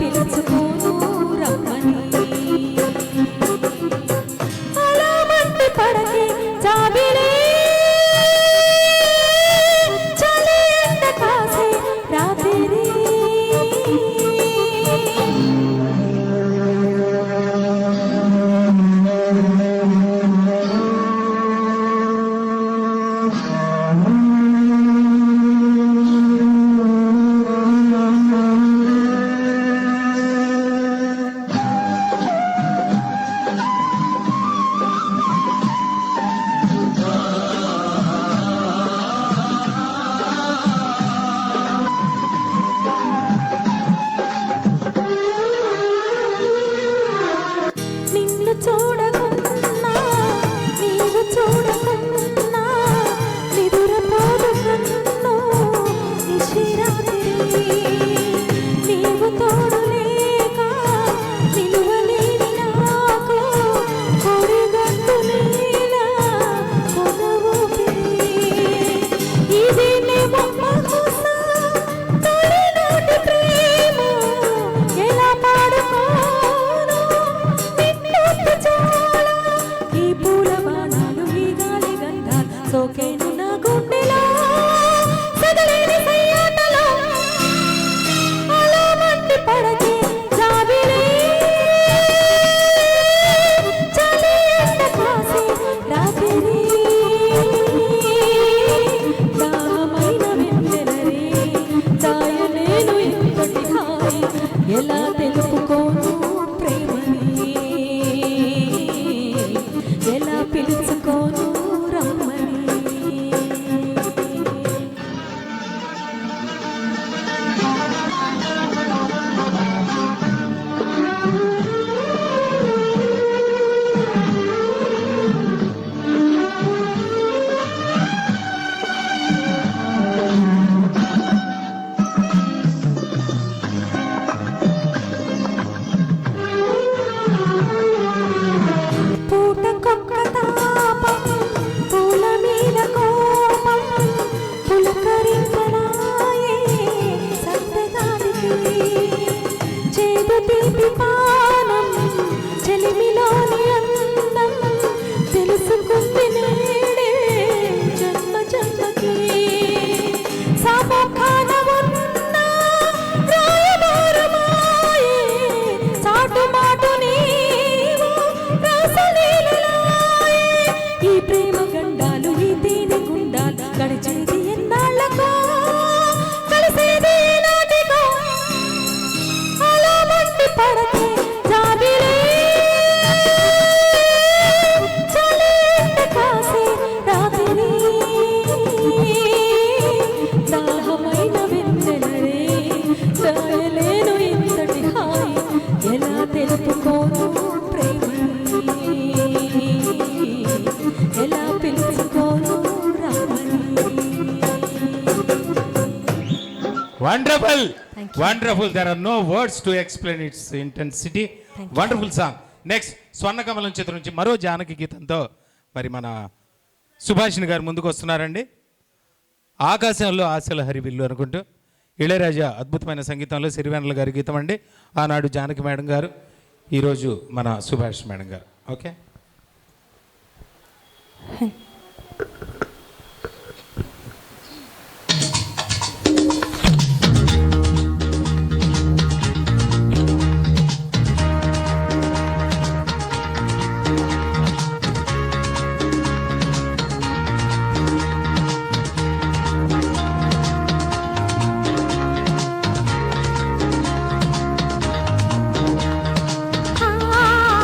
పిలుచుకోను రమ్మని అలా మంటి పడకే జాబిలే చలి ఎండ కాసే రాత్రి చూడకున్నా నీవు చూడకున్నా నిదురపోదు కన్ను నిశిరాత్రి నీవు తోడు లేక నిలువలేని నాకు కొరిగట్టు నేల కొనవు ఇది నీ బొమ్మ కోసం తొలినాటి ప్రేమ ఎలా పాడుకోను ఈ పూల బాణాలు ఈ గాలి గంధాలు సోకేను నా గుండెలో సదలేని సయ్యాటలో అలా మంటి పడకే జాబిలే చలి ఎండ కాసే రాత్రి దాహమైన వెన్నెలరే దాయలేను ఎంతటి హాయి ఎలా తెలుపుకోను ప్రేమని ఎలా పిలుచుకోను రమ్మని పూటకొక్క తాపం పూల మీద కోపం పులకరించనాయే సంతగానికి చేదు తీపి పానం చెలిమిలోని అందం తెలుసుకుంది నేడే జన్మ జన్మకి సామోఖాన ఉన్న రాయబారమాయే సాటు మాటు నీవు ఈ ప్రేమ గండాలు ఈ తేనె గుండాలు గడిచేది ఎన్నాళ్ళకో కలిసేది నాటికో అలా మంటి పడకే జాబిలే చలి ఎండ కాసే రాత్రి దాహమైన వెన్నెలరే దాయలేను ఇంతటి హాయి ఎలా తెలుపుకోను ప్రేమని ఎలా పిలుచుకోను రమ్మని wonderful wonderful there are no words to explain its intensity wonderful song next Swarnakamalam చిత్రం నుంచి మరో జానకి గీతంతో మరి మన సుభాషిణి గారు ముందుకు వస్తున్నారండి ఆకాశంలో ఆశల హరివిల్లు అనుకుంటూ ఇళయరాజా అద్భుతమైన సంగీతంలో సిరివెన్నెల గారి గీతం అండి ఆనాడు జానకి మేడం గారు ఈరోజు మన సుభాష్ మేడం గారు ఓకే